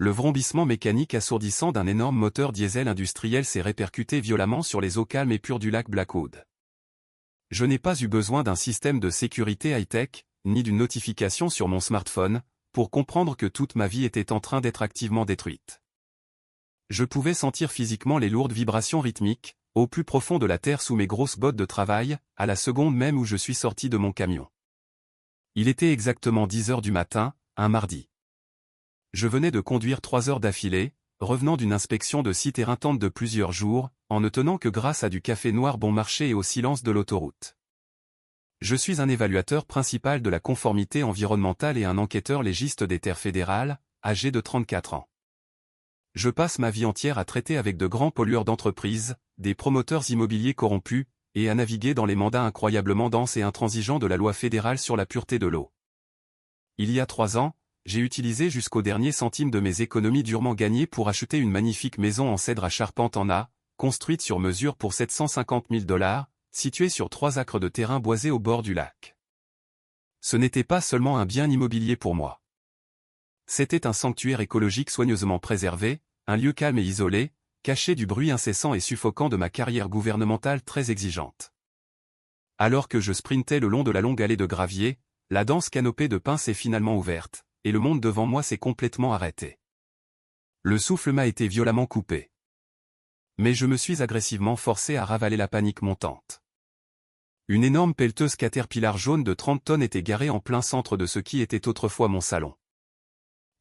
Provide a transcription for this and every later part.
Le vrombissement mécanique assourdissant d'un énorme moteur diesel industriel s'est répercuté violemment sur les eaux calmes et pures du lac Blackwood. Je n'ai pas eu besoin d'un système de sécurité high-tech, ni d'une notification sur mon smartphone, pour comprendre que toute ma vie était en train d'être activement détruite. Je pouvais sentir physiquement les lourdes vibrations rythmiques, au plus profond de la terre sous mes grosses bottes de travail, à la seconde même où je suis sorti de mon camion. Il était exactement 10 heures du matin, un mardi. Je venais de conduire 3 heures d'affilée, revenant d'une inspection de site éreintante de plusieurs jours, en ne tenant que grâce à du café noir bon marché et au silence de l'autoroute. Je suis un évaluateur principal de la conformité environnementale et un enquêteur légiste des terres fédérales, âgé de 34 ans. Je passe ma vie entière à traiter avec de grands pollueurs d'entreprises, des promoteurs immobiliers corrompus, et à naviguer dans les mandats incroyablement denses et intransigeants de la loi fédérale sur la pureté de l'eau. Il y a 3 ans, j'ai utilisé jusqu'au dernier centime de mes économies durement gagnées pour acheter une magnifique maison en cèdre à charpente en A, construite sur mesure pour 750 000 $, située sur 3 acres de terrain boisé au bord du lac. Ce n'était pas seulement un bien immobilier pour moi. C'était un sanctuaire écologique soigneusement préservé, un lieu calme et isolé, caché du bruit incessant et suffocant de ma carrière gouvernementale très exigeante. Alors que je sprintais le long de la longue allée de gravier, la dense canopée de pins s'est finalement ouverte, et le monde devant moi s'est complètement arrêté. Le souffle m'a été violemment coupé. Mais je me suis agressivement forcé à ravaler la panique montante. Une énorme pelleteuse Caterpillar jaune de 30 tonnes était garée en plein centre de ce qui était autrefois mon salon.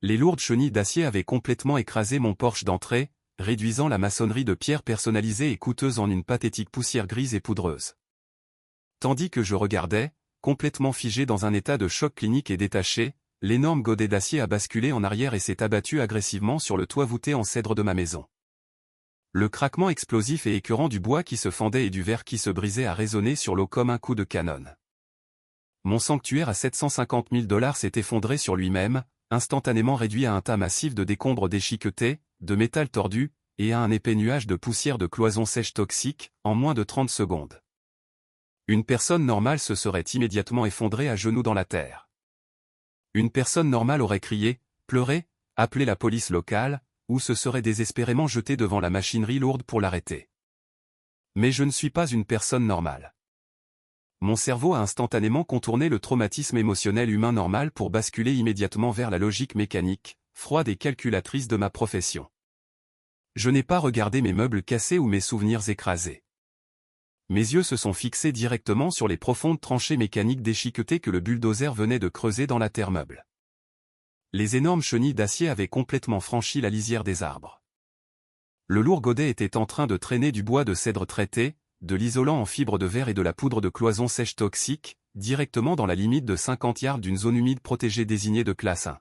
Les lourdes chenilles d'acier avaient complètement écrasé mon porche d'entrée, réduisant la maçonnerie de pierre personnalisée et coûteuse en une pathétique poussière grise et poudreuse. Tandis que je regardais, complètement figé dans un état de choc clinique et détaché, l'énorme godet d'acier a basculé en arrière et s'est abattu agressivement sur le toit voûté en cèdre de ma maison. Le craquement explosif et écœurant du bois qui se fendait et du verre qui se brisait a résonné sur l'eau comme un coup de canon. Mon sanctuaire à 750 000 $ s'est effondré sur lui-même, instantanément réduit à un tas massif de décombres déchiquetés, de métal tordu, et à un épais nuage de poussière de cloisons sèches toxiques, en moins de 30 secondes. Une personne normale se serait immédiatement effondrée à genoux dans la terre. Une personne normale aurait crié, pleuré, appelé la police locale, ou se serait désespérément jetée devant la machinerie lourde pour l'arrêter. Mais je ne suis pas une personne normale. Mon cerveau a instantanément contourné le traumatisme émotionnel humain normal pour basculer immédiatement vers la logique mécanique, froide et calculatrice de ma profession. Je n'ai pas regardé mes meubles cassés ou mes souvenirs écrasés. Mes yeux se sont fixés directement sur les profondes tranchées mécaniques déchiquetées que le bulldozer venait de creuser dans la terre meuble. Les énormes chenilles d'acier avaient complètement franchi la lisière des arbres. Le lourd godet était en train de traîner du bois de cèdre traité, de l'isolant en fibre de verre et de la poudre de cloison sèche toxique, directement dans la limite de 50 yards d'une zone humide protégée désignée de classe 1.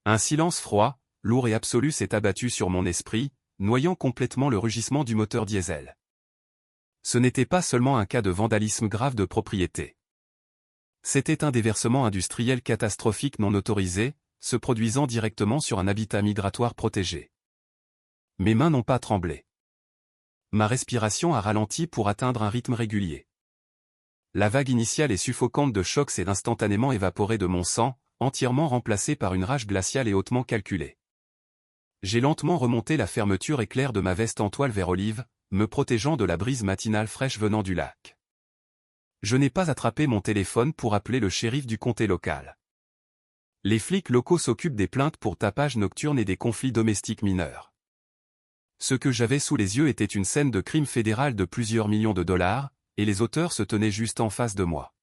Un silence froid, lourd et absolu s'est abattu sur mon esprit, noyant complètement le rugissement du moteur diesel. Ce n'était pas seulement un cas de vandalisme grave de propriété. C'était un déversement industriel catastrophique non autorisé, se produisant directement sur un habitat migratoire protégé. Mes mains n'ont pas tremblé. Ma respiration a ralenti pour atteindre un rythme régulier. La vague initiale et suffocante de choc s'est instantanément évaporée de mon sang, entièrement remplacée par une rage glaciale et hautement calculée. J'ai lentement remonté la fermeture éclair de ma veste en toile vert olive, me protégeant de la brise matinale fraîche venant du lac. Je n'ai pas attrapé mon téléphone pour appeler le shérif du comté local. Les flics locaux s'occupent des plaintes pour tapage nocturne et des conflits domestiques mineurs. Ce que j'avais sous les yeux était une scène de crime fédéral de plusieurs millions de dollars, et les auteurs se tenaient juste en face de moi.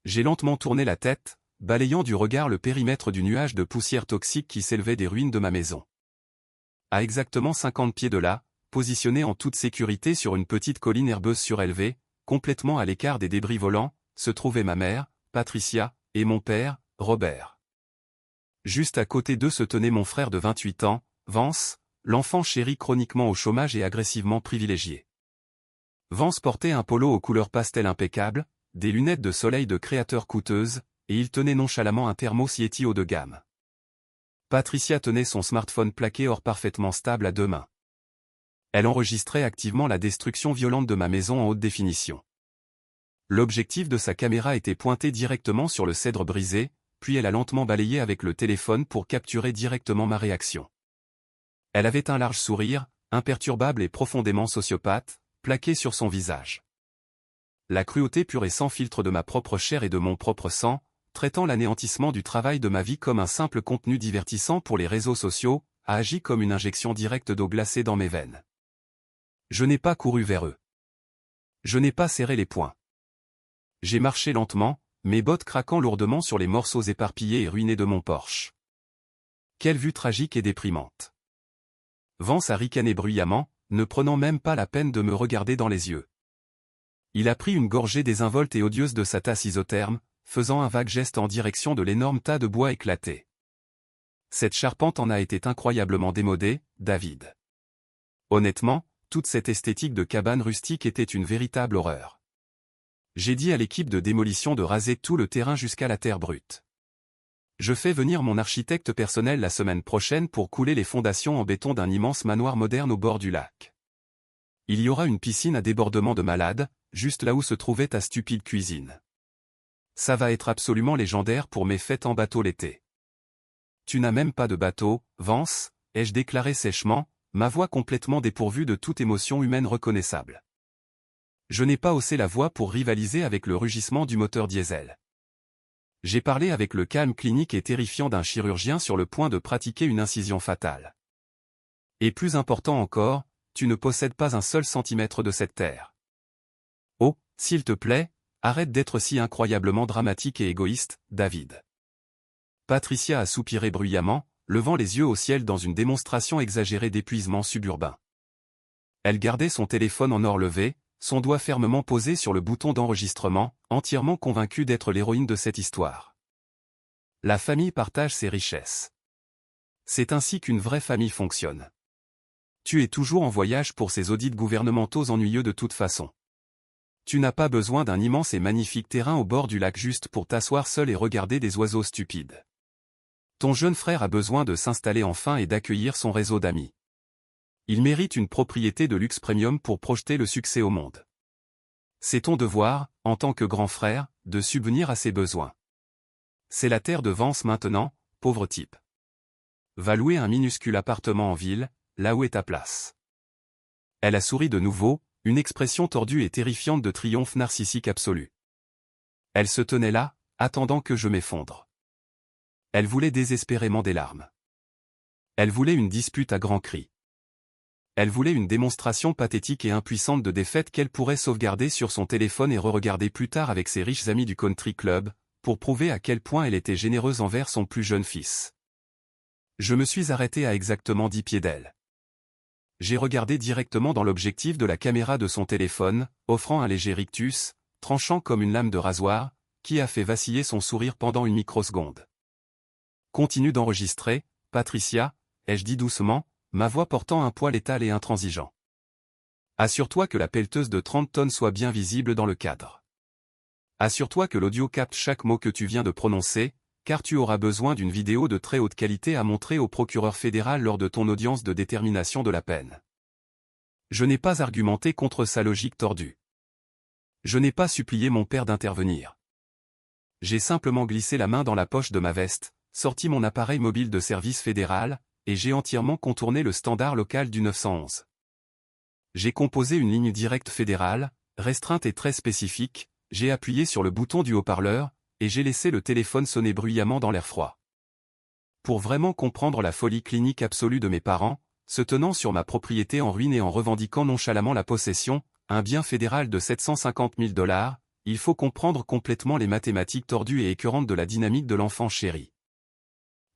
J'ai lentement tourné la tête, balayant du regard le périmètre du nuage de poussière toxique qui s'élevait des ruines de ma maison. À exactement 50 pieds de là, positionné en toute sécurité sur une petite colline herbeuse surélevée, complètement à l'écart des débris volants, se trouvaient ma mère, Patricia, et mon père, Robert. Juste à côté d'eux se tenait mon frère de 28 ans, Vance, l'enfant chéri chroniquement au chômage et agressivement privilégié. Vance portait un polo aux couleurs pastel impeccable, des lunettes de soleil de créateur coûteuses, et il tenait nonchalamment un thermos Yeti haut de gamme. Patricia tenait son smartphone plaqué or parfaitement stable à 2 mains. Elle enregistrait activement la destruction violente de ma maison en haute définition. L'objectif de sa caméra était pointé directement sur le cèdre brisé, puis elle a lentement balayé avec le téléphone pour capturer directement ma réaction. Elle avait un large sourire, imperturbable et profondément sociopathe, plaqué sur son visage. La cruauté pure et sans filtre de ma propre chair et de mon propre sang, traitant l'anéantissement du travail de ma vie comme un simple contenu divertissant pour les réseaux sociaux, a agi comme une injection directe d'eau glacée dans mes veines. Je n'ai pas couru vers eux. Je n'ai pas serré les poings. J'ai marché lentement, mes bottes craquant lourdement sur les morceaux éparpillés et ruinés de mon Porsche. Quelle vue tragique et déprimante. Vance a ricané bruyamment, ne prenant même pas la peine de me regarder dans les yeux. Il a pris une gorgée désinvolte et odieuse de sa tasse isotherme, faisant un vague geste en direction de l'énorme tas de bois éclaté. Cette charpente en a été incroyablement démodée, David. Honnêtement, toute cette esthétique de cabane rustique était une véritable horreur. J'ai dit à l'équipe de démolition de raser tout le terrain jusqu'à la terre brute. Je fais venir mon architecte personnel la semaine prochaine pour couler les fondations en béton d'un immense manoir moderne au bord du lac. Il y aura une piscine à débordement de malades, juste là où se trouvait ta stupide cuisine. Ça va être absolument légendaire pour mes fêtes en bateau l'été. Tu n'as même pas de bateau, Vance, ai-je déclaré sèchement, ma voix complètement dépourvue de toute émotion humaine reconnaissable. Je n'ai pas haussé la voix pour rivaliser avec le rugissement du moteur diesel. J'ai parlé avec le calme clinique et terrifiant d'un chirurgien sur le point de pratiquer une incision fatale. Et plus important encore, tu ne possèdes pas un seul centimètre de cette terre. Oh, s'il te plaît, arrête d'être si incroyablement dramatique et égoïste, David. Patricia a soupiré bruyamment, levant les yeux au ciel dans une démonstration exagérée d'épuisement suburbain. Elle gardait son téléphone en or levé, son doigt fermement posé sur le bouton d'enregistrement, entièrement convaincue d'être l'héroïne de cette histoire. La famille partage ses richesses. C'est ainsi qu'une vraie famille fonctionne. Tu es toujours en voyage pour ces audits gouvernementaux ennuyeux de toute façon. Tu n'as pas besoin d'un immense et magnifique terrain au bord du lac juste pour t'asseoir seul et regarder des oiseaux stupides. Ton jeune frère a besoin de s'installer enfin et d'accueillir son réseau d'amis. Il mérite une propriété de luxe premium pour projeter le succès au monde. C'est ton devoir, en tant que grand frère, de subvenir à ses besoins. C'est la terre de Vance maintenant, pauvre type. Va louer un minuscule appartement en ville, là où est ta place. Elle a souri de nouveau, une expression tordue et terrifiante de triomphe narcissique absolu. Elle se tenait là, attendant que je m'effondre. Elle voulait désespérément des larmes. Elle voulait une dispute à grands cris. Elle voulait une démonstration pathétique et impuissante de défaite qu'elle pourrait sauvegarder sur son téléphone et re-regarder plus tard avec ses riches amis du country club, pour prouver à quel point elle était généreuse envers son plus jeune fils. Je me suis arrêté à exactement 10 pieds d'elle. J'ai regardé directement dans l'objectif de la caméra de son téléphone, offrant un léger rictus, tranchant comme une lame de rasoir, qui a fait vaciller son sourire pendant une microseconde. Continue d'enregistrer, Patricia, ai-je dit doucement, ma voix portant un poids létal et intransigeant. Assure-toi que la pelleteuse de 30 tonnes soit bien visible dans le cadre. Assure-toi que l'audio capte chaque mot que tu viens de prononcer, car tu auras besoin d'une vidéo de très haute qualité à montrer au procureur fédéral lors de ton audience de détermination de la peine. Je n'ai pas argumenté contre sa logique tordue. Je n'ai pas supplié mon père d'intervenir. J'ai simplement glissé la main dans la poche de ma veste, sorti mon appareil mobile de service fédéral, et j'ai entièrement contourné le standard local du 911. J'ai composé une ligne directe fédérale, restreinte et très spécifique, j'ai appuyé sur le bouton du haut-parleur, et j'ai laissé le téléphone sonner bruyamment dans l'air froid. Pour vraiment comprendre la folie clinique absolue de mes parents, se tenant sur ma propriété en ruine et en revendiquant nonchalamment la possession, un bien fédéral de 750 000 $, il faut comprendre complètement les mathématiques tordues et écœurantes de la dynamique de l'enfant chéri.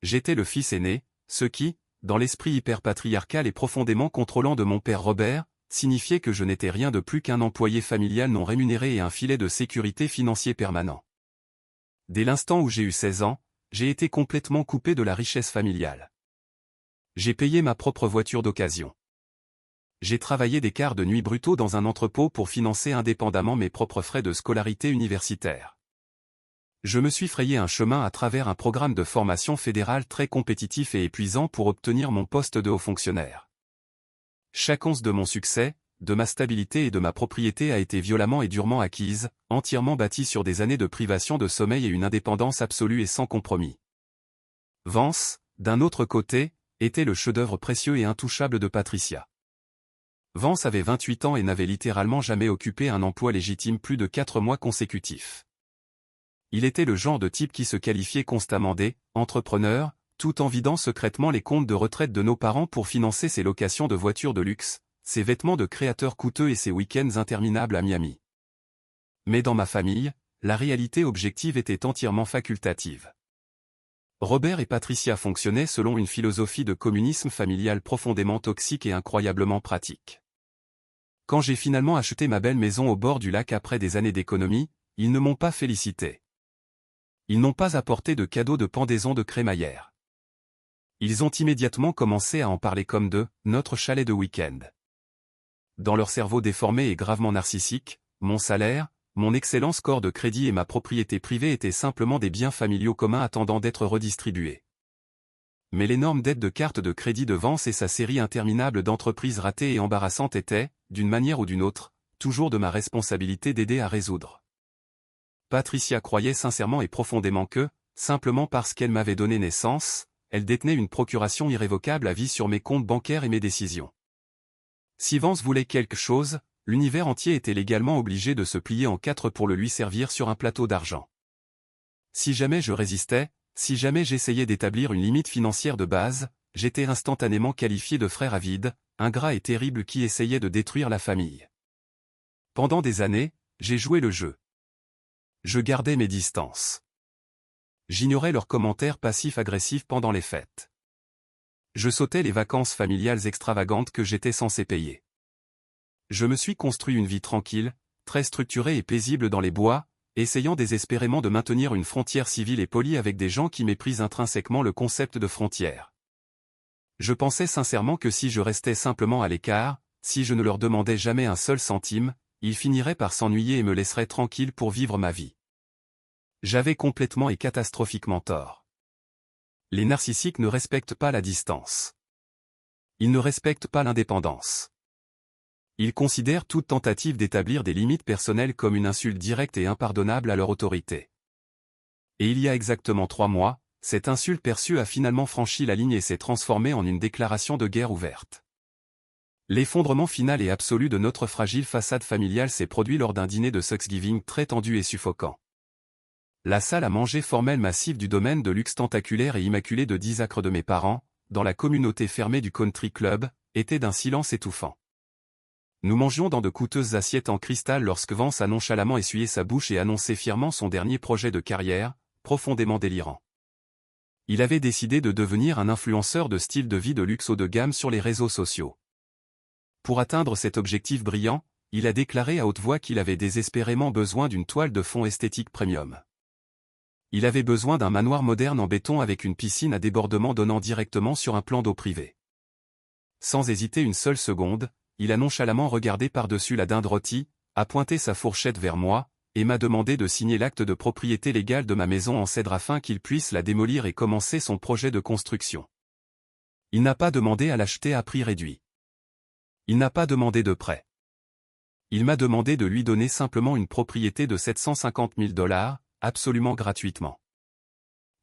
J'étais le fils aîné, ce qui, dans l'esprit hyper-patriarcal et profondément contrôlant de mon père Robert, signifiait que je n'étais rien de plus qu'un employé familial non rémunéré et un filet de sécurité financier permanent. Dès l'instant où j'ai eu 16 ans, j'ai été complètement coupé de la richesse familiale. J'ai payé ma propre voiture d'occasion. J'ai travaillé des quarts de nuit brutaux dans un entrepôt pour financer indépendamment mes propres frais de scolarité universitaire. Je me suis frayé un chemin à travers un programme de formation fédérale très compétitif et épuisant pour obtenir mon poste de haut fonctionnaire. Chaque once de mon succès, de ma stabilité et de ma propriété a été violemment et durement acquise, entièrement bâtie sur des années de privation de sommeil et une indépendance absolue et sans compromis. Vance, d'un autre côté, était le chef-d'œuvre précieux et intouchable de Patricia. Vance avait 28 ans et n'avait littéralement jamais occupé un emploi légitime plus de 4 mois consécutifs. Il était le genre de type qui se qualifiait constamment d'entrepreneur, tout en vidant secrètement les comptes de retraite de nos parents pour financer ses locations de voitures de luxe, ses vêtements de créateur coûteux et ses week-ends interminables à Miami. Mais dans ma famille, la réalité objective était entièrement facultative. Robert et Patricia fonctionnaient selon une philosophie de communisme familial profondément toxique et incroyablement pratique. Quand j'ai finalement acheté ma belle maison au bord du lac après des années d'économie, ils ne m'ont pas félicité. Ils n'ont pas apporté de cadeau de pendaison de crémaillère. Ils ont immédiatement commencé à en parler comme de « notre chalet de week-end ». Dans leur cerveau déformé et gravement narcissique, mon salaire, mon excellent score de crédit et ma propriété privée étaient simplement des biens familiaux communs attendant d'être redistribués. Mais l'énorme dette de carte de crédit de Vance et sa série interminable d'entreprises ratées et embarrassantes étaient, d'une manière ou d'une autre, toujours de ma responsabilité d'aider à résoudre. Patricia croyait sincèrement et profondément que, simplement parce qu'elle m'avait donné naissance, elle détenait une procuration irrévocable à vie sur mes comptes bancaires et mes décisions. Si Vance voulait quelque chose, l'univers entier était légalement obligé de se plier en quatre pour le lui servir sur un plateau d'argent. Si jamais je résistais, si jamais j'essayais d'établir une limite financière de base, j'étais instantanément qualifié de frère avide, ingrat et terrible qui essayait de détruire la famille. Pendant des années, j'ai joué le jeu. Je gardais mes distances. J'ignorais leurs commentaires passifs-agressifs pendant les fêtes. Je sautais les vacances familiales extravagantes que j'étais censé payer. Je me suis construit une vie tranquille, très structurée et paisible dans les bois, essayant désespérément de maintenir une frontière civile et polie avec des gens qui méprisent intrinsèquement le concept de frontière. Je pensais sincèrement que si je restais simplement à l'écart, si je ne leur demandais jamais un seul centime, ils finiraient par s'ennuyer et me laisseraient tranquille pour vivre ma vie. J'avais complètement et catastrophiquement tort. Les narcissiques ne respectent pas la distance. Ils ne respectent pas l'indépendance. Ils considèrent toute tentative d'établir des limites personnelles comme une insulte directe et impardonnable à leur autorité. Et il y a exactement 3 mois, cette insulte perçue a finalement franchi la ligne et s'est transformée en une déclaration de guerre ouverte. L'effondrement final et absolu de notre fragile façade familiale s'est produit lors d'un dîner de Thanksgiving très tendu et suffocant. La salle à manger formelle massive du domaine de luxe tentaculaire et immaculé de 10 acres de mes parents, dans la communauté fermée du country club, était d'un silence étouffant. Nous mangions dans de coûteuses assiettes en cristal lorsque Vance a nonchalamment essuyé sa bouche et annoncé fièrement son dernier projet de carrière, profondément délirant. Il avait décidé de devenir un influenceur de style de vie de luxe haut de gamme sur les réseaux sociaux. Pour atteindre cet objectif brillant, il a déclaré à haute voix qu'il avait désespérément besoin d'une toile de fond esthétique premium. Il avait besoin d'un manoir moderne en béton avec une piscine à débordement donnant directement sur un plan d'eau privé. Sans hésiter une seule seconde, il a nonchalamment regardé par-dessus la dinde rôtie, a pointé sa fourchette vers moi, et m'a demandé de signer l'acte de propriété légale de ma maison en cèdre afin qu'il puisse la démolir et commencer son projet de construction. Il n'a pas demandé à l'acheter à prix réduit. Il n'a pas demandé de prêt. Il m'a demandé de lui donner simplement une propriété de 750 000 $, absolument gratuitement.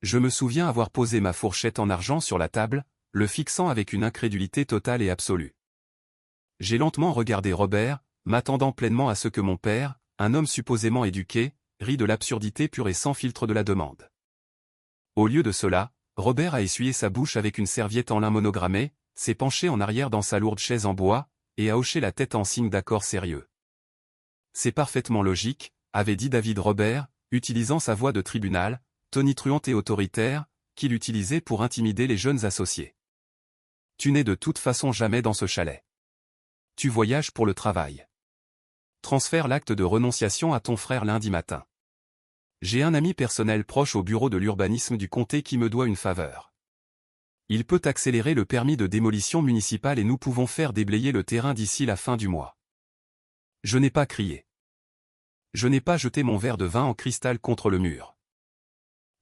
Je me souviens avoir posé ma fourchette en argent sur la table, le fixant avec une incrédulité totale et absolue. J'ai lentement regardé Robert, m'attendant pleinement à ce que mon père, un homme supposément éduqué, rit de l'absurdité pure et sans filtre de la demande. Au lieu de cela, Robert a essuyé sa bouche avec une serviette en lin monogrammée, s'est penché en arrière dans sa lourde chaise en bois, et a hoché la tête en signe d'accord sérieux. C'est parfaitement logique, avait dit David Robert, utilisant sa voix de tribunal, tonitruante et autoritaire, qu'il utilisait pour intimider les jeunes associés. Tu n'es de toute façon jamais dans ce chalet. Tu voyages pour le travail. Transfère l'acte de renonciation à ton frère lundi matin. J'ai un ami personnel proche au bureau de l'urbanisme du comté qui me doit une faveur. Il peut accélérer le permis de démolition municipale et nous pouvons faire déblayer le terrain d'ici la fin du mois. Je n'ai pas crié. Je n'ai pas jeté mon verre de vin en cristal contre le mur.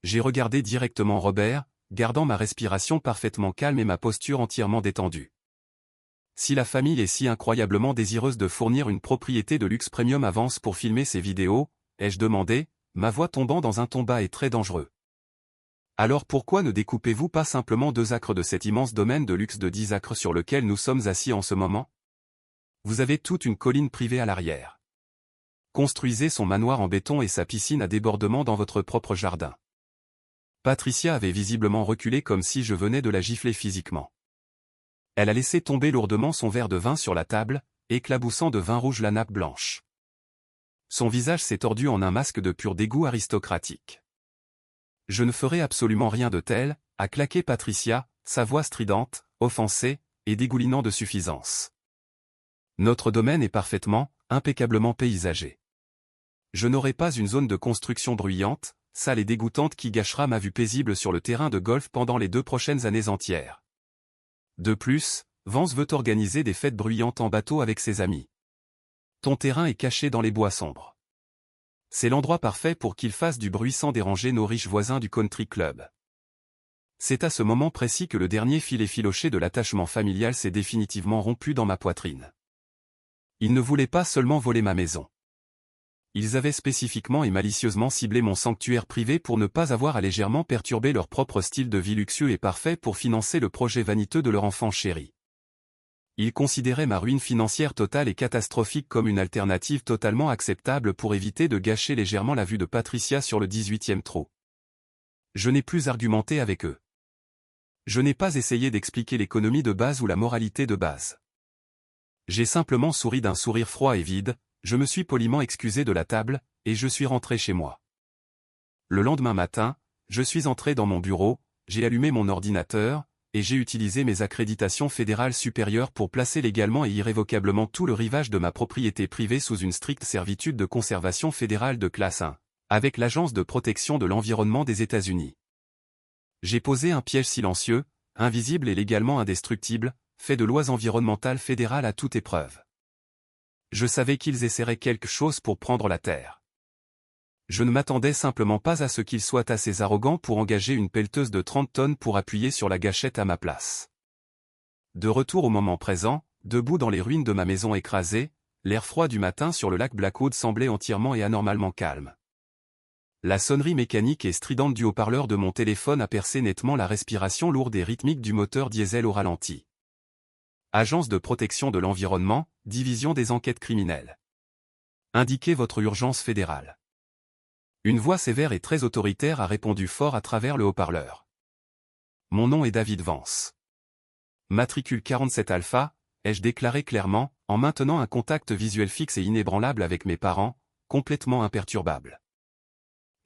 J'ai regardé directement Robert, gardant ma respiration parfaitement calme et ma posture entièrement détendue. Si la famille est si incroyablement désireuse de fournir une propriété de luxe premium avance pour filmer ses vidéos, ai-je demandé, ma voix tombant dans un ton bas et très dangereux. Alors pourquoi ne découpez-vous pas simplement 2 acres de cet immense domaine de luxe de 10 acres sur lequel nous sommes assis en ce moment? Vous avez toute une colline privée à l'arrière. Construisez son manoir en béton et sa piscine à débordement dans votre propre jardin. Patricia avait visiblement reculé comme si je venais de la gifler physiquement. Elle a laissé tomber lourdement son verre de vin sur la table, éclaboussant de vin rouge la nappe blanche. Son visage s'est tordu en un masque de pur dégoût aristocratique. Je ne ferai absolument rien de tel, a claqué Patricia, sa voix stridente, offensée, et dégoulinant de suffisance. Notre domaine est parfaitement, impeccablement paysagé. Je n'aurai pas une zone de construction bruyante, sale et dégoûtante qui gâchera ma vue paisible sur le terrain de golf pendant les 2 prochaines années entières. De plus, Vance veut organiser des fêtes bruyantes en bateau avec ses amis. Ton terrain est caché dans les bois sombres. C'est l'endroit parfait pour qu'il fasse du bruit sans déranger nos riches voisins du country club. C'est à ce moment précis que le dernier fil effiloché de l'attachement familial s'est définitivement rompu dans ma poitrine. Ils ne voulaient pas seulement voler ma maison. Ils avaient spécifiquement et malicieusement ciblé mon sanctuaire privé pour ne pas avoir à légèrement perturber leur propre style de vie luxueux et parfait pour financer le projet vaniteux de leur enfant chéri. Ils considéraient ma ruine financière totale et catastrophique comme une alternative totalement acceptable pour éviter de gâcher légèrement la vue de Patricia sur le 18e trou. Je n'ai plus argumenté avec eux. Je n'ai pas essayé d'expliquer l'économie de base ou la moralité de base. J'ai simplement souri d'un sourire froid et vide, je me suis poliment excusé de la table, et je suis rentré chez moi. Le lendemain matin, je suis entré dans mon bureau, j'ai allumé mon ordinateur, et j'ai utilisé mes accréditations fédérales supérieures pour placer légalement et irrévocablement tout le rivage de ma propriété privée sous une stricte servitude de conservation fédérale de classe 1, avec l'Agence de protection de l'environnement des États-Unis. J'ai posé un piège silencieux, invisible et légalement indestructible, fait de lois environnementales fédérales à toute épreuve. Je savais qu'ils essaieraient quelque chose pour prendre la terre. Je ne m'attendais simplement pas à ce qu'ils soient assez arrogants pour engager une pelleteuse de 30 tonnes pour appuyer sur la gâchette à ma place. De retour au moment présent, debout dans les ruines de ma maison écrasée, l'air froid du matin sur le lac Blackwood semblait entièrement et anormalement calme. La sonnerie mécanique et stridente du haut-parleur de mon téléphone a percé nettement la respiration lourde et rythmique du moteur diesel au ralenti. Agence de protection de l'environnement, division des enquêtes criminelles. Indiquez votre urgence fédérale. Une voix sévère et très autoritaire a répondu fort à travers le haut-parleur. Mon nom est David Vance. Matricule 47 Alpha, ai-je déclaré clairement, en maintenant un contact visuel fixe et inébranlable avec mes parents, complètement imperturbable.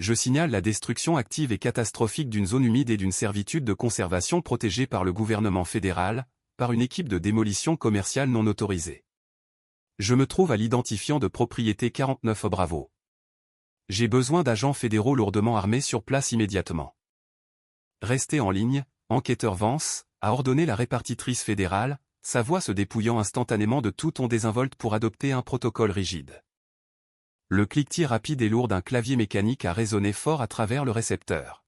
Je signale la destruction active et catastrophique d'une zone humide et d'une servitude de conservation protégée par le gouvernement fédéral, par une équipe de démolition commerciale non autorisée. Je me trouve à l'identifiant de propriété 49 Bravo. J'ai besoin d'agents fédéraux lourdement armés sur place immédiatement. Restez en ligne, enquêteur Vance, a ordonné la répartitrice fédérale, sa voix se dépouillant instantanément de tout ton désinvolte pour adopter un protocole rigide. Le cliquetis rapide et lourd d'un clavier mécanique a résonné fort à travers le récepteur.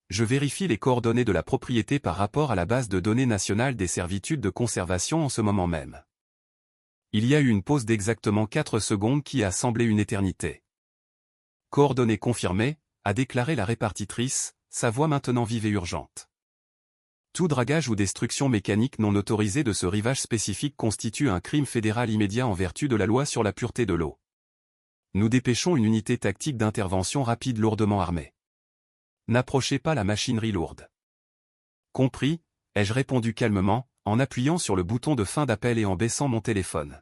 Je vérifie les coordonnées de la propriété par rapport à la base de données nationale des servitudes de conservation en ce moment même. Il y a eu une pause d'exactement 4 secondes qui a semblé une éternité. Coordonnées confirmées, a déclaré la répartitrice, sa voix maintenant vive et urgente. Tout dragage ou destruction mécanique non autorisée de ce rivage spécifique constitue un crime fédéral immédiat en vertu de la loi sur la pureté de l'eau. Nous dépêchons une unité tactique d'intervention rapide lourdement armée. N'approchez pas la machinerie lourde. Compris, ai-je répondu calmement, en appuyant sur le bouton de fin d'appel et en baissant mon téléphone.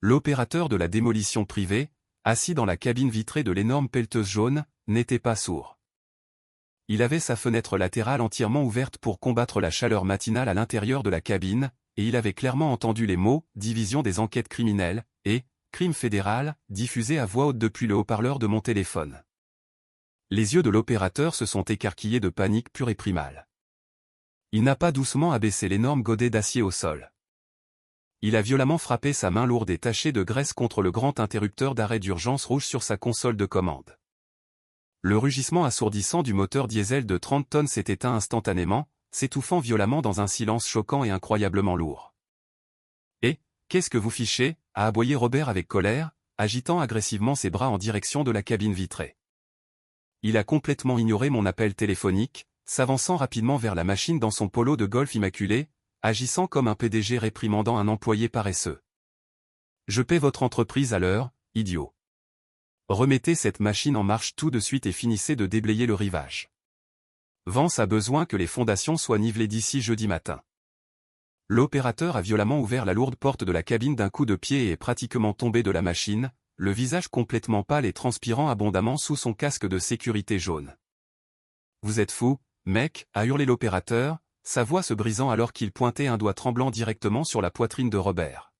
L'opérateur de la démolition privée, assis dans la cabine vitrée de l'énorme pelleteuse jaune, n'était pas sourd. Il avait sa fenêtre latérale entièrement ouverte pour combattre la chaleur matinale à l'intérieur de la cabine, et il avait clairement entendu les mots « Division des enquêtes criminelles » et « Crime fédéral » diffusés à voix haute depuis le haut-parleur de mon téléphone. Les yeux de l'opérateur se sont écarquillés de panique pure et primale. Il n'a pas doucement abaissé l'énorme godet d'acier au sol. Il a violemment frappé sa main lourde et tachée de graisse contre le grand interrupteur d'arrêt d'urgence rouge sur sa console de commande. Le rugissement assourdissant du moteur diesel de 30 tonnes s'est éteint instantanément, s'étouffant violemment dans un silence choquant et incroyablement lourd. Qu'est-ce que vous fichez, a aboyé Robert avec colère, agitant agressivement ses bras en direction de la cabine vitrée. Il a complètement ignoré mon appel téléphonique, s'avançant rapidement vers la machine dans son polo de golf immaculé, agissant comme un PDG réprimandant un employé paresseux. Je paie votre entreprise à l'heure, idiot. Remettez cette machine en marche tout de suite et finissez de déblayer le rivage. Vance a besoin que les fondations soient nivelées d'ici jeudi matin. L'opérateur a violemment ouvert la lourde porte de la cabine d'un coup de pied et est pratiquement tombé de la machine, le visage complètement pâle et transpirant abondamment sous son casque de sécurité jaune. « Vous êtes fou, mec » a hurlé l'opérateur, sa voix se brisant alors qu'il pointait un doigt tremblant directement sur la poitrine de Robert.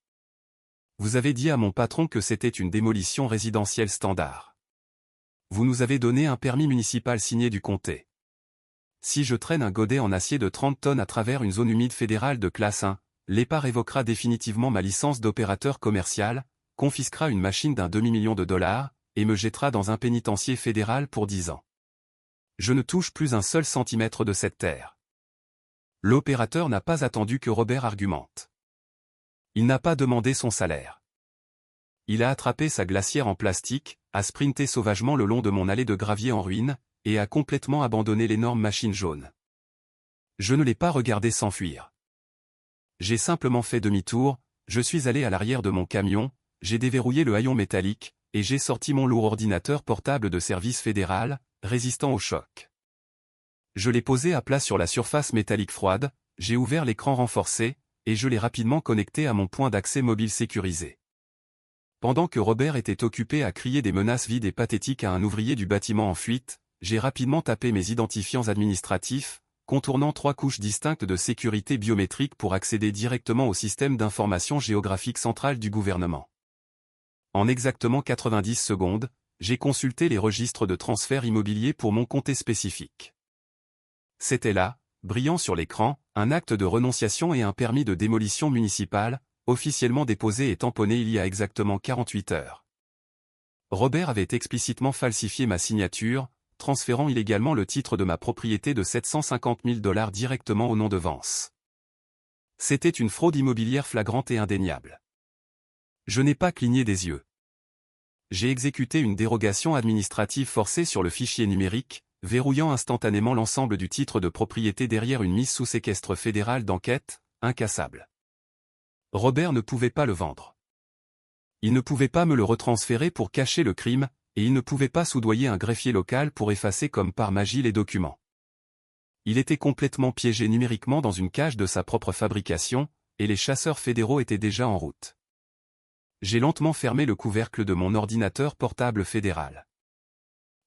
« Vous avez dit à mon patron que c'était une démolition résidentielle standard. Vous nous avez donné un permis municipal signé du comté. Si je traîne un godet en acier de 30 tonnes à travers une zone humide fédérale de classe 1, l'EPA révoquera définitivement ma licence d'opérateur commercial, confisquera une machine d'1 demi-million de dollars, et me jettera dans un pénitencier fédéral pour 10 ans. Je ne touche plus un seul centimètre de cette terre. » L'opérateur n'a pas attendu que Robert argumente. Il n'a pas demandé son salaire. Il a attrapé sa glacière en plastique, a sprinté sauvagement le long de mon allée de gravier en ruine, et a complètement abandonné l'énorme machine jaune. Je ne l'ai pas regardé s'enfuir. J'ai simplement fait demi-tour, je suis allé à l'arrière de mon camion, j'ai déverrouillé le haillon métallique, et j'ai sorti mon lourd ordinateur portable de service fédéral, résistant au choc. Je l'ai posé à plat sur la surface métallique froide, j'ai ouvert l'écran renforcé, et je l'ai rapidement connecté à mon point d'accès mobile sécurisé. Pendant que Robert était occupé à crier des menaces vides et pathétiques à un ouvrier du bâtiment en fuite, j'ai rapidement tapé mes identifiants administratifs, contournant 3 couches distinctes de sécurité biométrique pour accéder directement au système d'information géographique central du gouvernement. En exactement 90 secondes, j'ai consulté les registres de transfert immobilier pour mon comté spécifique. C'était là, brillant sur l'écran, un acte de renonciation et un permis de démolition municipale, officiellement déposé et tamponné il y a exactement 48 heures. Robert avait explicitement falsifié ma signature, transférant illégalement le titre de ma propriété de 750 000 $ directement au nom de Vance. C'était une fraude immobilière flagrante et indéniable. Je n'ai pas cligné des yeux. J'ai exécuté une dérogation administrative forcée sur le fichier numérique, verrouillant instantanément l'ensemble du titre de propriété derrière une mise sous séquestre fédéral d'enquête, incassable. Robert ne pouvait pas le vendre. Il ne pouvait pas me le retransférer pour cacher le crime, et il ne pouvait pas soudoyer un greffier local pour effacer comme par magie les documents. Il était complètement piégé numériquement dans une cage de sa propre fabrication, et les chasseurs fédéraux étaient déjà en route. J'ai lentement fermé le couvercle de mon ordinateur portable fédéral.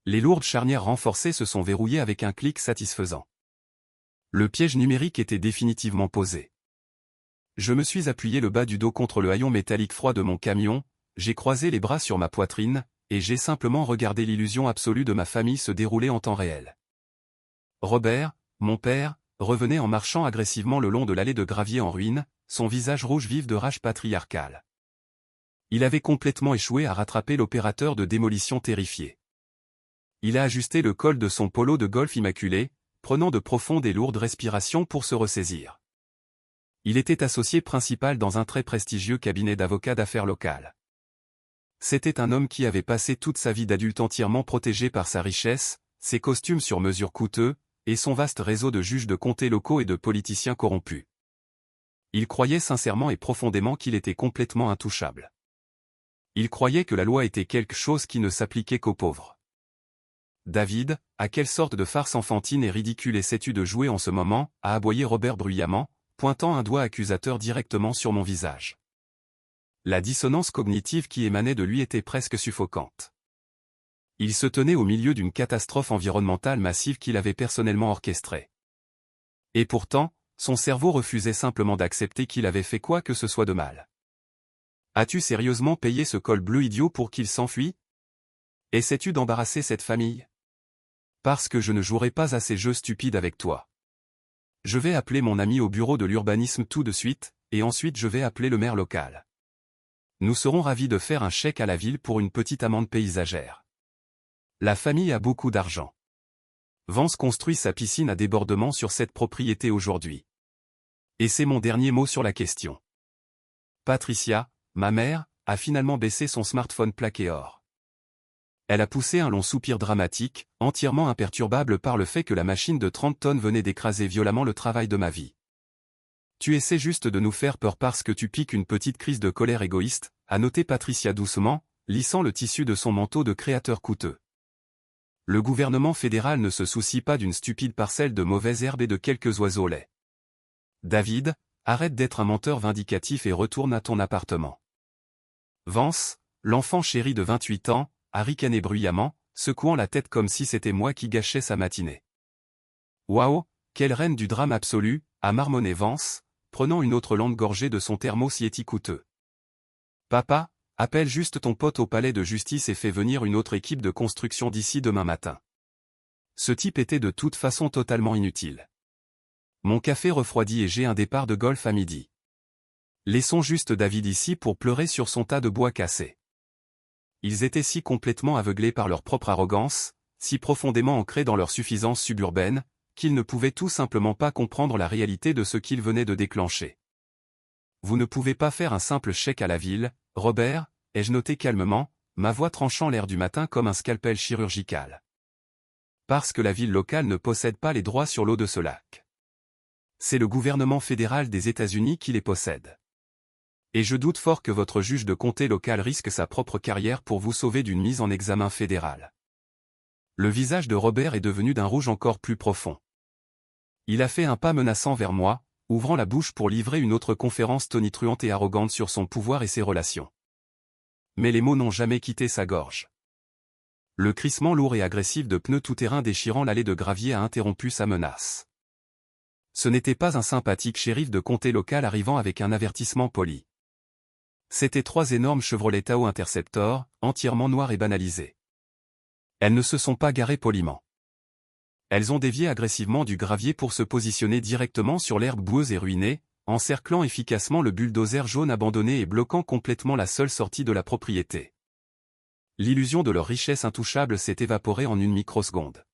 Les lourdes charnières renforcées se sont verrouillées avec un clic satisfaisant. Le piège numérique était définitivement posé. Je me suis appuyé le bas du dos contre le haillon métallique froid de mon camion, j'ai croisé les bras sur ma poitrine, et j'ai simplement regardé l'illusion absolue de ma famille se dérouler en temps réel. Robert, mon père, revenait en marchant agressivement le long de l'allée de gravier en ruine, son visage rouge vif de rage patriarcale. Il avait complètement échoué à rattraper l'opérateur de démolition terrifié. Il a ajusté le col de son polo de golf immaculé, prenant de profondes et lourdes respirations pour se ressaisir. Il était associé principal dans un très prestigieux cabinet d'avocats d'affaires locales. C'était un homme qui avait passé toute sa vie d'adulte entièrement protégé par sa richesse, ses costumes sur mesure coûteux, et son vaste réseau de juges de comtés locaux et de politiciens corrompus. Il croyait sincèrement et profondément qu'il était complètement intouchable. Il croyait que la loi était quelque chose qui ne s'appliquait qu'aux pauvres. David, à quelle sorte de farce enfantine et ridicule essaies-tu de jouer en ce moment, a aboyé Robert bruyamment, pointant un doigt accusateur directement sur mon visage. La dissonance cognitive qui émanait de lui était presque suffocante. Il se tenait au milieu d'une catastrophe environnementale massive qu'il avait personnellement orchestrée. Et pourtant, son cerveau refusait simplement d'accepter qu'il avait fait quoi que ce soit de mal. As-tu sérieusement payé ce col bleu idiot pour qu'il s'enfuit? Essaies-tu d'embarrasser cette famille? Parce que je ne jouerai pas à ces jeux stupides avec toi. Je vais appeler mon ami au bureau de l'urbanisme tout de suite, et ensuite je vais appeler le maire local. Nous serons ravis de faire un chèque à la ville pour une petite amende paysagère. La famille a beaucoup d'argent. Vance construit sa piscine à débordement sur cette propriété aujourd'hui. Et c'est mon dernier mot sur la question. Patricia, ma mère, a finalement baissé son smartphone plaqué or. Elle a poussé un long soupir dramatique, entièrement imperturbable par le fait que la machine de 30 tonnes venait d'écraser violemment le travail de ma vie. Tu essaies juste de nous faire peur parce que tu piques une petite crise de colère égoïste, a noté Patricia doucement, lissant le tissu de son manteau de créateur coûteux. Le gouvernement fédéral ne se soucie pas d'une stupide parcelle de mauvaises herbes et de quelques oiseaux laids. David, arrête d'être un menteur vindicatif et retourne à ton appartement. Vance, l'enfant chéri de 28 ans, a ricané bruyamment, secouant la tête comme si c'était moi qui gâchais sa matinée. Waouh, quelle reine du drame absolu, a marmonné Vance, prenant une autre longue gorgée de son thermos Yeti coûteux. Papa, appelle juste ton pote au palais de justice et fais venir une autre équipe de construction d'ici demain matin. Ce type était de toute façon totalement inutile. Mon café refroidit et j'ai un départ de golf à midi. Laissons juste David ici pour pleurer sur son tas de bois cassé. Ils étaient si complètement aveuglés par leur propre arrogance, si profondément ancrés dans leur suffisance suburbaine, qu'ils ne pouvaient tout simplement pas comprendre la réalité de ce qu'ils venaient de déclencher. Vous ne pouvez pas faire un simple chèque à la ville, Robert, ai-je noté calmement, ma voix tranchant l'air du matin comme un scalpel chirurgical. Parce que la ville locale ne possède pas les droits sur l'eau de ce lac. C'est le gouvernement fédéral des États-Unis qui les possède. Et je doute fort que votre juge de comté local risque sa propre carrière pour vous sauver d'une mise en examen fédérale. Le visage de Robert est devenu d'un rouge encore plus profond. Il a fait un pas menaçant vers moi, ouvrant la bouche pour livrer une autre conférence tonitruante et arrogante sur son pouvoir et ses relations. Mais les mots n'ont jamais quitté sa gorge. Le crissement lourd et agressif de pneus tout-terrain déchirant l'allée de gravier a interrompu sa menace. Ce n'était pas un sympathique shérif de comté local arrivant avec un avertissement poli. C'étaient 3 énormes Chevrolet Tahoe Interceptor, entièrement noirs et banalisés. Elles ne se sont pas garées poliment. Elles ont dévié agressivement du gravier pour se positionner directement sur l'herbe boueuse et ruinée, encerclant efficacement le bulldozer jaune abandonné et bloquant complètement la seule sortie de la propriété. L'illusion de leur richesse intouchable s'est évaporée en une microseconde.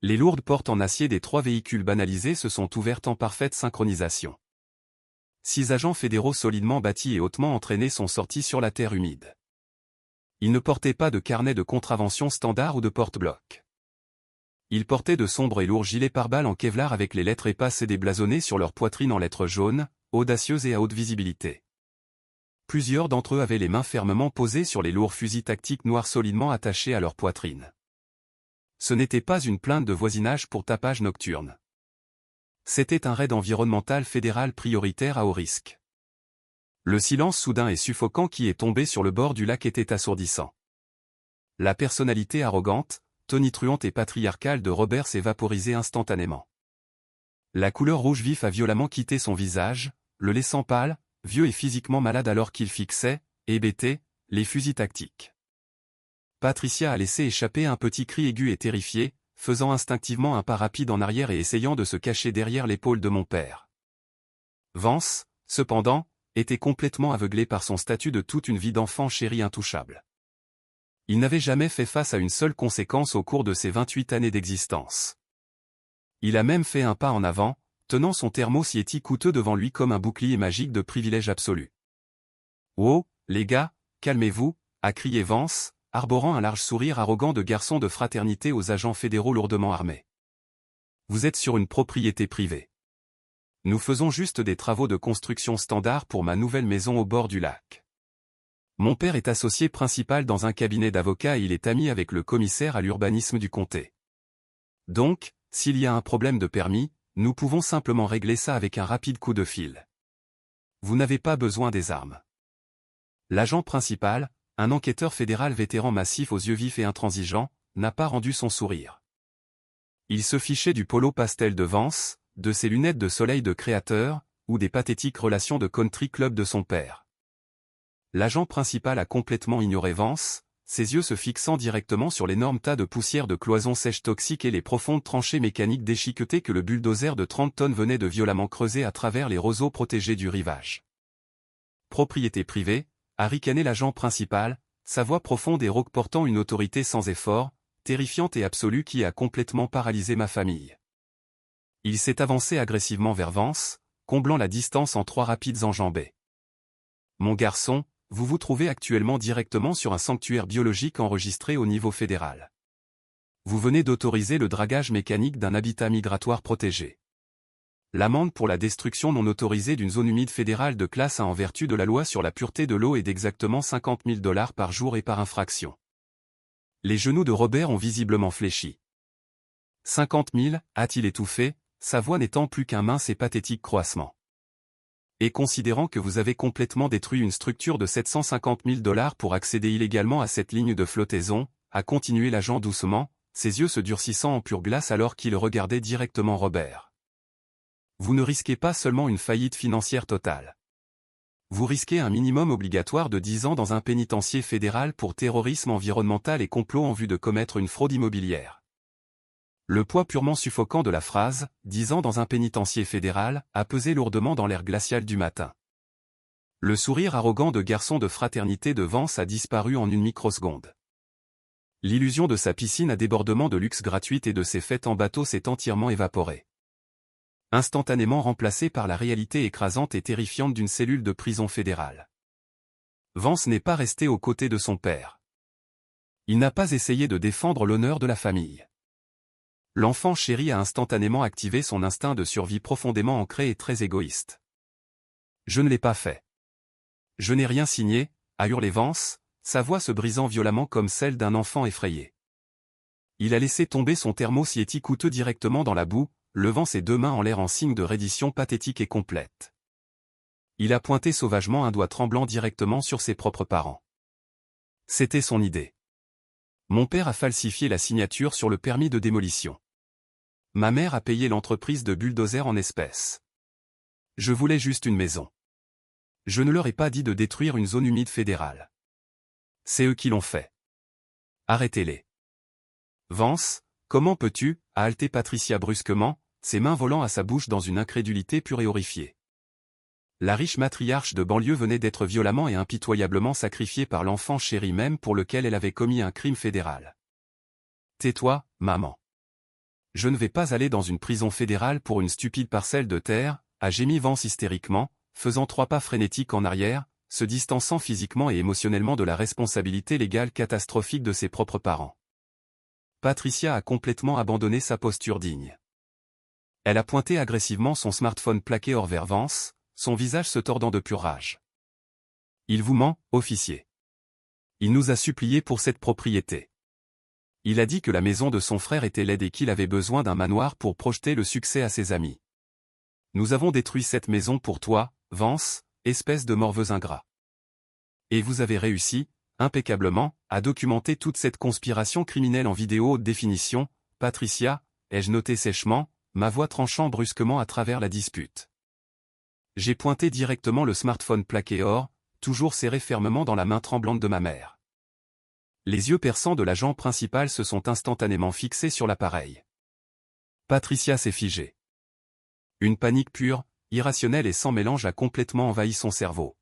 Les lourdes portes en acier des 3 véhicules banalisés se sont ouvertes en parfaite synchronisation. 6 agents fédéraux solidement bâtis et hautement entraînés sont sortis sur la terre humide. Ils ne portaient pas de carnet de contravention standard ou de porte-bloc. Ils portaient de sombres et lourds gilets pare-balles en Kevlar avec les lettres épaisses et déblasonnées sur leur poitrine en lettres jaunes, audacieuses et à haute visibilité. Plusieurs d'entre eux avaient les mains fermement posées sur les lourds fusils tactiques noirs solidement attachés à leur poitrine. Ce n'était pas une plainte de voisinage pour tapage nocturne. C'était un raid environnemental fédéral prioritaire à haut risque. Le silence soudain et suffocant qui est tombé sur le bord du lac était assourdissant. La personnalité arrogante, tonitruante et patriarcale de Robert s'est vaporisée instantanément. La couleur rouge vif a violemment quitté son visage, le laissant pâle, vieux et physiquement malade alors qu'il fixait, hébété, les fusils tactiques. Patricia a laissé échapper un petit cri aigu et terrifié, faisant instinctivement un pas rapide en arrière et essayant de se cacher derrière l'épaule de mon père. Vance, cependant, était complètement aveuglé par son statut de toute une vie d'enfant chéri intouchable. Il n'avait jamais fait face à une seule conséquence au cours de ses 28 années d'existence. Il a même fait un pas en avant, tenant son thermos Yeti coûteux devant lui comme un bouclier magique de privilège absolu. « Oh, les gars, calmez-vous » a crié Vance, arborant un large sourire arrogant de garçon de fraternité aux agents fédéraux lourdement armés. « Vous êtes sur une propriété privée. Nous faisons juste des travaux de construction standard pour ma nouvelle maison au bord du lac. Mon père est associé principal dans un cabinet d'avocats et il est ami avec le commissaire à l'urbanisme du comté. Donc, s'il y a un problème de permis, nous pouvons simplement régler ça avec un rapide coup de fil. Vous n'avez pas besoin des armes. » L'agent principal, un enquêteur fédéral vétéran massif aux yeux vifs et intransigeants, n'a pas rendu son sourire. Il se fichait du polo pastel de Vance, de ses lunettes de soleil de créateur, ou des pathétiques relations de country club de son père. L'agent principal a complètement ignoré Vance, ses yeux se fixant directement sur l'énorme tas de poussière de cloisons sèches toxiques et les profondes tranchées mécaniques déchiquetées que le bulldozer de 30 tonnes venait de violemment creuser à travers les roseaux protégés du rivage. Propriété privée, a ricané l'agent principal, sa voix profonde et rauque portant une autorité sans effort, terrifiante et absolue qui a complètement paralysé ma famille. Il s'est avancé agressivement vers Vance, comblant la distance en 3 rapides enjambées. Mon garçon, vous vous trouvez actuellement directement sur un sanctuaire biologique enregistré au niveau fédéral. Vous venez d'autoriser le dragage mécanique d'un habitat migratoire protégé. L'amende pour la destruction non autorisée d'une zone humide fédérale de classe A en vertu de la loi sur la pureté de l'eau est d'exactement 50 000 $ par jour et par infraction. Les genoux de Robert ont visiblement fléchi. 50 000, a-t-il étouffé, sa voix n'étant plus qu'un mince et pathétique croassement. Et considérant que vous avez complètement détruit une structure de 750 000 $ pour accéder illégalement à cette ligne de flottaison, a continué l'agent doucement, ses yeux se durcissant en pure glace alors qu'il regardait directement Robert. Vous ne risquez pas seulement une faillite financière totale. Vous risquez un minimum obligatoire de 10 ans dans un pénitencier fédéral pour terrorisme environnemental et complot en vue de commettre une fraude immobilière. Le poids purement suffocant de la phrase « 10 ans dans un pénitencier fédéral » a pesé lourdement dans l'air glacial du matin. Le sourire arrogant de garçon de fraternité de Vance a disparu en une microseconde. L'illusion de sa piscine à débordement de luxe gratuite et de ses fêtes en bateau s'est entièrement évaporée. Instantanément remplacée par la réalité écrasante et terrifiante d'une cellule de prison fédérale. Vance n'est pas resté aux côtés de son père. Il n'a pas essayé de défendre l'honneur de la famille. L'enfant chéri a instantanément activé son instinct de survie profondément ancré et très égoïste. Je ne l'ai pas fait. Je n'ai rien signé, a hurlé Vance, sa voix se brisant violemment comme celle d'un enfant effrayé. Il a laissé tomber son thermos Yeti coûteux directement dans la boue, levant ses deux mains en l'air en signe de reddition pathétique et complète. Il a pointé sauvagement un doigt tremblant directement sur ses propres parents. C'était son idée. Mon père a falsifié la signature sur le permis de démolition. Ma mère a payé l'entreprise de bulldozer en espèces. Je voulais juste une maison. Je ne leur ai pas dit de détruire une zone humide fédérale. C'est eux qui l'ont fait. Arrêtez-les. Vance, comment peux-tu, a haleté Patricia brusquement, ses mains volant à sa bouche dans une incrédulité pure et horrifiée. La riche matriarche de banlieue venait d'être violemment et impitoyablement sacrifiée par l'enfant chéri même pour lequel elle avait commis un crime fédéral. Tais-toi, maman. Je ne vais pas aller dans une prison fédérale pour une stupide parcelle de terre, a gémi Vance hystériquement, faisant 3 pas frénétiques en arrière, se distançant physiquement et émotionnellement de la responsabilité légale catastrophique de ses propres parents. Patricia a complètement abandonné sa posture digne. Elle a pointé agressivement son smartphone plaqué hors vers Vance, son visage se tordant de pure rage. Il vous ment, officier. Il nous a supplié pour cette propriété. Il a dit que la maison de son frère était laide et qu'il avait besoin d'un manoir pour projeter le succès à ses amis. Nous avons détruit cette maison pour toi, Vance, espèce de morveux ingrat. Et vous avez réussi, impeccablement, à documenter toute cette conspiration criminelle en vidéo haute définition, Patricia, ai-je noté sèchement, ma voix tranchant brusquement à travers la dispute. J'ai pointé directement le smartphone plaqué or, toujours serré fermement dans la main tremblante de ma mère. Les yeux perçants de l'agent principal se sont instantanément fixés sur l'appareil. Patricia s'est figée. Une panique pure, irrationnelle et sans mélange a complètement envahi son cerveau.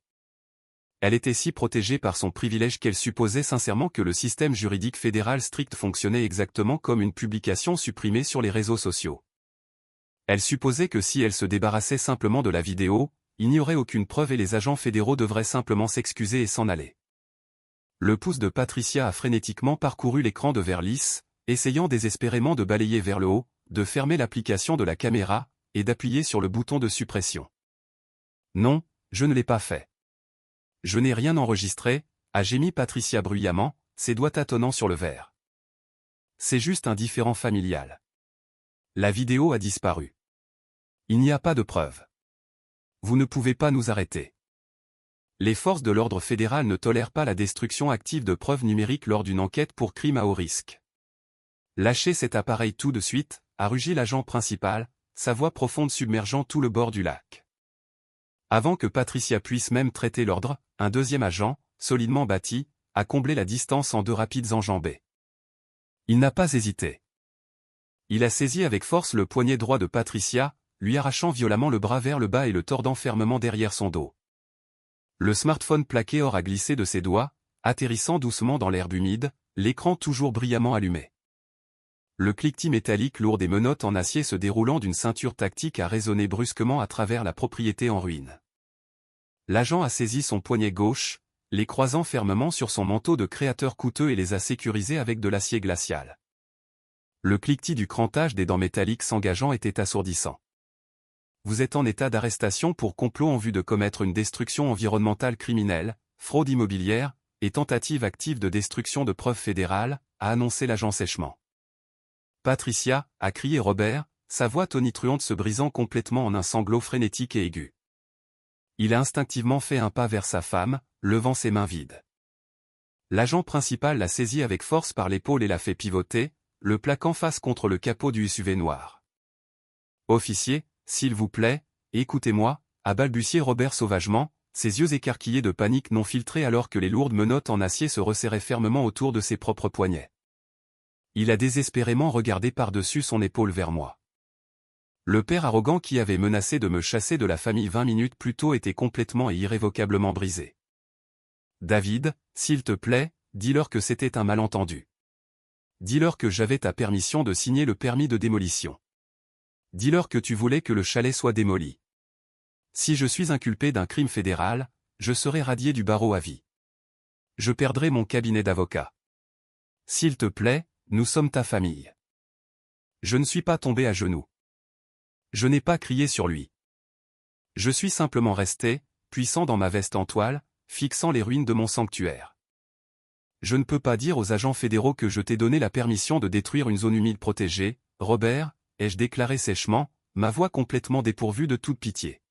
Elle était si protégée par son privilège qu'elle supposait sincèrement que le système juridique fédéral strict fonctionnait exactement comme une publication supprimée sur les réseaux sociaux. Elle supposait que si elle se débarrassait simplement de la vidéo, il n'y aurait aucune preuve et les agents fédéraux devraient simplement s'excuser et s'en aller. Le pouce de Patricia a frénétiquement parcouru l'écran de verre lisse, essayant désespérément de balayer vers le haut, de fermer l'application de la caméra, et d'appuyer sur le bouton de suppression. Non, je ne l'ai pas fait. Je n'ai rien enregistré, a gémi Patricia bruyamment, ses doigts tâtonnant sur le verre. C'est juste un différend familial. La vidéo a disparu. Il n'y a pas de preuves. Vous ne pouvez pas nous arrêter. Les forces de l'ordre fédéral ne tolèrent pas la destruction active de preuves numériques lors d'une enquête pour crime à haut risque. Lâchez cet appareil tout de suite, a rugi l'agent principal, sa voix profonde submergeant tout le bord du lac. Avant que Patricia puisse même traiter l'ordre, un deuxième agent, solidement bâti, a comblé la distance en 2 rapides enjambées. Il n'a pas hésité. Il a saisi avec force le poignet droit de Patricia, lui arrachant violemment le bras vers le bas et le tordant fermement derrière son dos. Le smartphone plaqué or a glissé de ses doigts, atterrissant doucement dans l'herbe humide, l'écran toujours brillamment allumé. Le cliquetis métallique lourd des menottes en acier se déroulant d'une ceinture tactique a résonné brusquement à travers la propriété en ruine. L'agent a saisi son poignet gauche, les croisant fermement sur son manteau de créateur coûteux et les a sécurisés avec de l'acier glacial. Le cliquetis du crantage des dents métalliques s'engageant était assourdissant. Vous êtes en état d'arrestation pour complot en vue de commettre une destruction environnementale criminelle, fraude immobilière, et tentative active de destruction de preuves fédérales, a annoncé l'agent sèchement. Patricia, a crié Robert, sa voix tonitruante se brisant complètement en un sanglot frénétique et aigu. Il a instinctivement fait un pas vers sa femme, levant ses mains vides. L'agent principal l'a saisi avec force par l'épaule et l'a fait pivoter, le plaquant face contre le capot du SUV noir. « Officier, s'il vous plaît, écoutez-moi » a balbutié Robert sauvagement, ses yeux écarquillés de panique non filtrée alors que les lourdes menottes en acier se resserraient fermement autour de ses propres poignets. Il a désespérément regardé par-dessus son épaule vers moi. Le père arrogant qui avait menacé de me chasser de la famille 20 minutes plus tôt était complètement et irrévocablement brisé. « David, s'il te plaît, dis-leur que c'était un malentendu. Dis-leur que j'avais ta permission de signer le permis de démolition. Dis-leur que tu voulais que le chalet soit démoli. Si je suis inculpé d'un crime fédéral, je serai radié du barreau à vie. Je perdrai mon cabinet d'avocat. S'il te plaît, nous sommes ta famille. » Je ne suis pas tombé à genoux. Je n'ai pas crié sur lui. Je suis simplement resté, puissant dans ma veste en toile, fixant les ruines de mon sanctuaire. Je ne peux pas dire aux agents fédéraux que je t'ai donné la permission de détruire une zone humide protégée, Robert, ai-je déclaré sèchement, ma voix complètement dépourvue de toute pitié.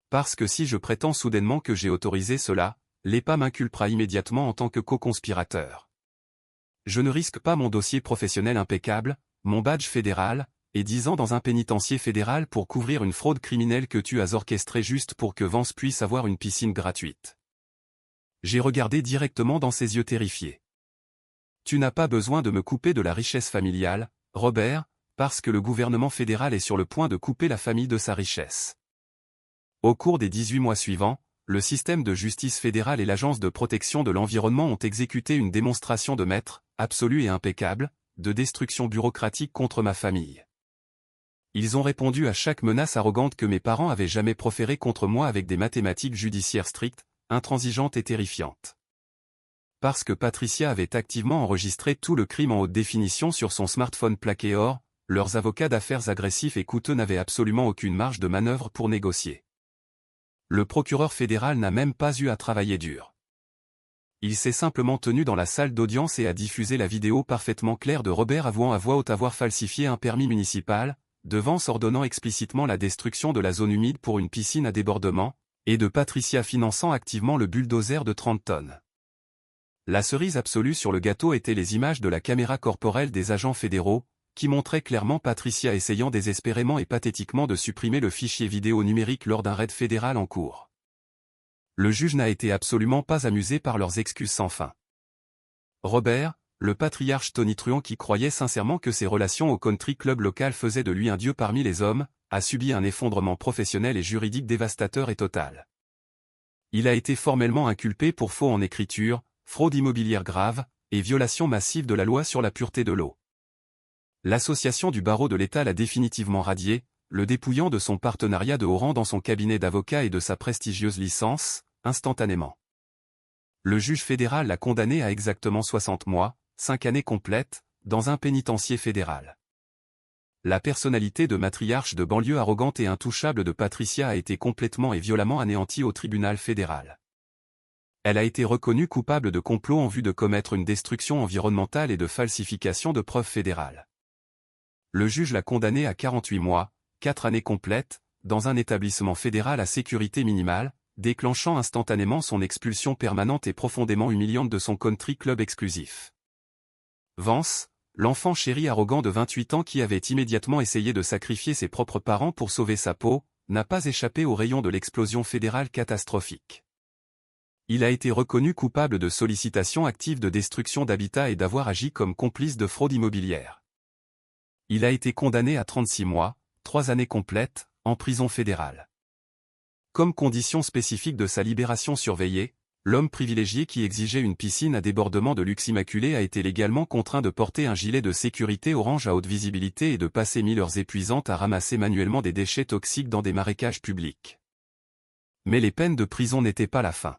Parce que si je prétends soudainement que j'ai autorisé cela, l'EPA m'inculpera immédiatement en tant que co-conspirateur. Je ne risque pas mon dossier professionnel impeccable, mon badge fédéral, et 10 ans dans un pénitencier fédéral pour couvrir une fraude criminelle que tu as orchestrée juste pour que Vance puisse avoir une piscine gratuite. J'ai regardé directement dans ses yeux terrifiés. Tu n'as pas besoin de me couper de la richesse familiale, Robert, parce que le gouvernement fédéral est sur le point de couper la famille de sa richesse. Au cours des 18 mois suivants, le système de justice fédérale et l'Agence de protection de l'environnement ont exécuté une démonstration de maître, absolue et impeccable, de destruction bureaucratique contre ma famille. Ils ont répondu à chaque menace arrogante que mes parents avaient jamais proférée contre moi avec des mathématiques judiciaires strictes, intransigeantes et terrifiantes. Parce que Patricia avait activement enregistré tout le crime en haute définition sur son smartphone plaqué or, leurs avocats d'affaires agressifs et coûteux n'avaient absolument aucune marge de manœuvre pour négocier. Le procureur fédéral n'a même pas eu à travailler dur. Il s'est simplement tenu dans la salle d'audience et a diffusé la vidéo parfaitement claire de Robert avouant à voix haute avoir falsifié un permis municipal, de Vance ordonnant explicitement la destruction de la zone humide pour une piscine à débordement, et de Patricia finançant activement le bulldozer de 30 tonnes. La cerise absolue sur le gâteau étaient les images de la caméra corporelle des agents fédéraux, qui montraient clairement Patricia essayant désespérément et pathétiquement de supprimer le fichier vidéo numérique lors d'un raid fédéral en cours. Le juge n'a été absolument pas amusé par leurs excuses sans fin. Robert, le patriarche tonitruant qui croyait sincèrement que ses relations au country club local faisaient de lui un dieu parmi les hommes, a subi un effondrement professionnel et juridique dévastateur et total. Il a été formellement inculpé pour faux en écriture, fraude immobilière grave, et violation massive de la loi sur la pureté de l'eau. L'association du barreau de l'État l'a définitivement radié, le dépouillant de son partenariat de haut rang dans son cabinet d'avocat et de sa prestigieuse licence, instantanément. Le juge fédéral l'a condamné à exactement 60 mois, 5 années complètes, dans un pénitencier fédéral. La personnalité de matriarche de banlieue arrogante et intouchable de Patricia a été complètement et violemment anéantie au tribunal fédéral. Elle a été reconnue coupable de complot en vue de commettre une destruction environnementale et de falsification de preuves fédérales. Le juge l'a condamnée à 48 mois, 4 années complètes, dans un établissement fédéral à sécurité minimale, déclenchant instantanément son expulsion permanente et profondément humiliante de son country club exclusif. Vance, l'enfant chéri arrogant de 28 ans qui avait immédiatement essayé de sacrifier ses propres parents pour sauver sa peau, n'a pas échappé au rayon de l'explosion fédérale catastrophique. Il a été reconnu coupable de sollicitation active de destruction d'habitat et d'avoir agi comme complice de fraude immobilière. Il a été condamné à 36 mois, 3 années complètes, en prison fédérale. Comme condition spécifique de sa libération surveillée, l'homme privilégié qui exigeait une piscine à débordement de luxe immaculé a été légalement contraint de porter un gilet de sécurité orange à haute visibilité et de passer 1000 heures épuisantes à ramasser manuellement des déchets toxiques dans des marécages publics. Mais les peines de prison n'étaient pas la fin.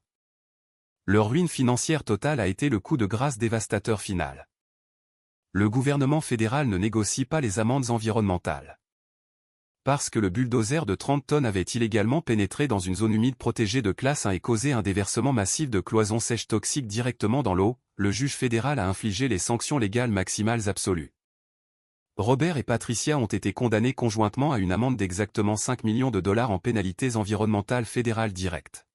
Leur ruine financière totale a été le coup de grâce dévastateur final. Le gouvernement fédéral ne négocie pas les amendes environnementales. Parce que le bulldozer de 30 tonnes avait illégalement pénétré dans une zone humide protégée de classe 1 et causé un déversement massif de cloisons sèches toxiques directement dans l'eau, le juge fédéral a infligé les sanctions légales maximales absolues. Robert et Patricia ont été condamnés conjointement à une amende d'exactement 5 millions de dollars en pénalités environnementales fédérales directes.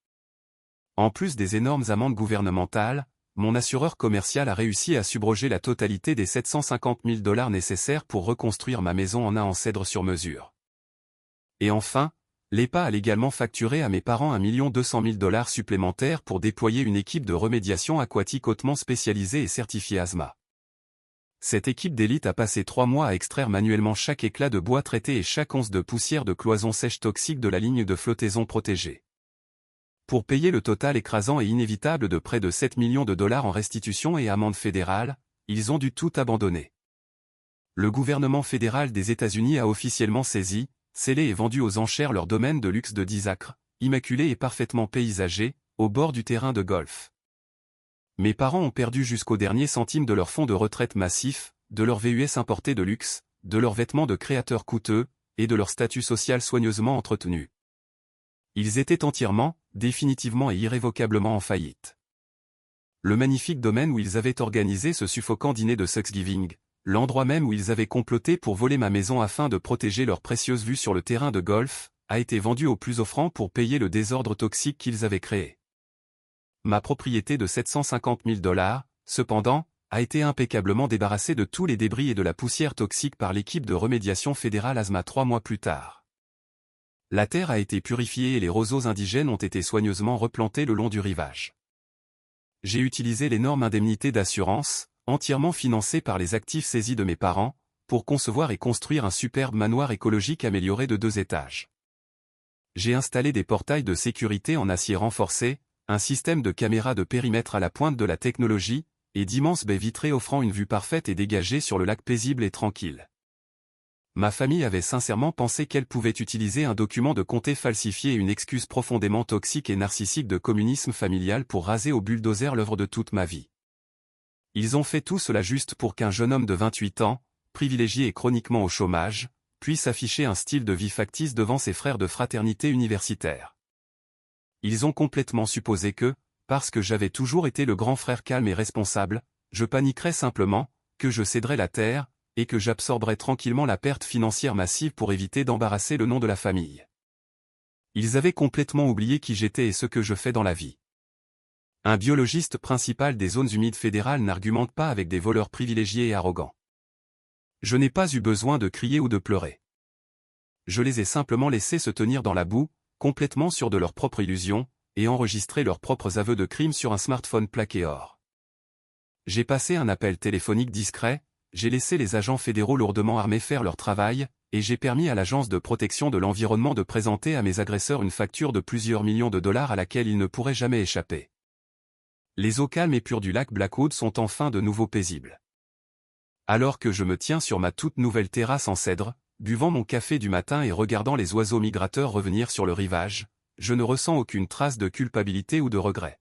En plus des énormes amendes gouvernementales, mon assureur commercial a réussi à subroger la totalité des 750 000 dollars nécessaires pour reconstruire ma maison en cèdre sur mesure. Et enfin, l'EPA a légalement facturé à mes parents 1 200 000 dollars supplémentaires pour déployer une équipe de remédiation aquatique hautement spécialisée et certifiée ASMA. Cette équipe d'élite a passé 3 mois à extraire manuellement chaque éclat de bois traité et chaque once de poussière de cloison sèche toxique de la ligne de flottaison protégée. Pour payer le total écrasant et inévitable de près de 7 millions de dollars en restitution et amendes fédérales, ils ont dû tout abandonner. Le gouvernement fédéral des États-Unis a officiellement saisi, scellé et vendu aux enchères leur domaine de luxe de 10 acres, immaculé et parfaitement paysagé, au bord du terrain de golf. Mes parents ont perdu jusqu'au dernier centime de leur fonds de retraite massif, de leur VUS importé de luxe, de leurs vêtements de créateurs coûteux, et de leur statut social soigneusement entretenu. Ils étaient entièrement, définitivement et irrévocablement en faillite. Le magnifique domaine où ils avaient organisé ce suffocant dîner de Thanksgiving, l'endroit même où ils avaient comploté pour voler ma maison afin de protéger leur précieuse vue sur le terrain de golf, a été vendu au plus offrant pour payer le désordre toxique qu'ils avaient créé. Ma propriété de 750 000 dollars, cependant, a été impeccablement débarrassée de tous les débris et de la poussière toxique par l'équipe de remédiation fédérale ASMA 3 mois plus tard. La terre a été purifiée et les roseaux indigènes ont été soigneusement replantés le long du rivage. J'ai utilisé l'énorme indemnité d'assurance, entièrement financée par les actifs saisis de mes parents, pour concevoir et construire un superbe manoir écologique amélioré de 2 étages. J'ai installé des portails de sécurité en acier renforcé, un système de caméras de périmètre à la pointe de la technologie, et d'immenses baies vitrées offrant une vue parfaite et dégagée sur le lac paisible et tranquille. Ma famille avait sincèrement pensé qu'elle pouvait utiliser un document de comté falsifié et une excuse profondément toxique et narcissique de communisme familial pour raser au bulldozer l'œuvre de toute ma vie. Ils ont fait tout cela juste pour qu'un jeune homme de 28 ans, privilégié et chroniquement au chômage, puisse afficher un style de vie factice devant ses frères de fraternité universitaire. Ils ont complètement supposé que, parce que j'avais toujours été le grand frère calme et responsable, je paniquerais simplement, que je céderais la terre, et que j'absorberais tranquillement la perte financière massive pour éviter d'embarrasser le nom de la famille. Ils avaient complètement oublié qui j'étais et ce que je fais dans la vie. Un biologiste principal des zones humides fédérales n'argumente pas avec des voleurs privilégiés et arrogants. Je n'ai pas eu besoin de crier ou de pleurer. Je les ai simplement laissés se tenir dans la boue, complètement sûrs de leur propre illusion, et enregistrer leurs propres aveux de crime sur un smartphone plaqué or. J'ai passé un appel téléphonique discret, j'ai laissé les agents fédéraux lourdement armés faire leur travail, et j'ai permis à l'Agence de protection de l'environnement de présenter à mes agresseurs une facture de plusieurs millions de dollars à laquelle ils ne pourraient jamais échapper. Les eaux calmes et pures du lac Blackwood sont enfin de nouveau paisibles. Alors que je me tiens sur ma toute nouvelle terrasse en cèdre, buvant mon café du matin et regardant les oiseaux migrateurs revenir sur le rivage, je ne ressens aucune trace de culpabilité ou de regret.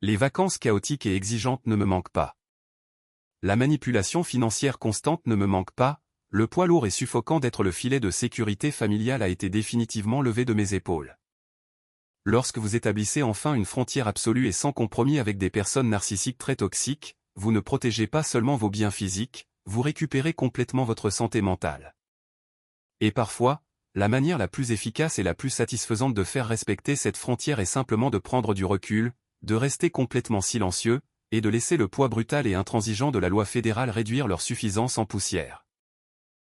Les vacances chaotiques et exigeantes ne me manquent pas. La manipulation financière constante ne me manque pas, le poids lourd et suffocant d'être le filet de sécurité familiale a été définitivement levé de mes épaules. Lorsque vous établissez enfin une frontière absolue et sans compromis avec des personnes narcissiques très toxiques, vous ne protégez pas seulement vos biens physiques, vous récupérez complètement votre santé mentale. Et parfois, la manière la plus efficace et la plus satisfaisante de faire respecter cette frontière est simplement de prendre du recul, de rester complètement silencieux, et de laisser le poids brutal et intransigeant de la loi fédérale réduire leur suffisance en poussière.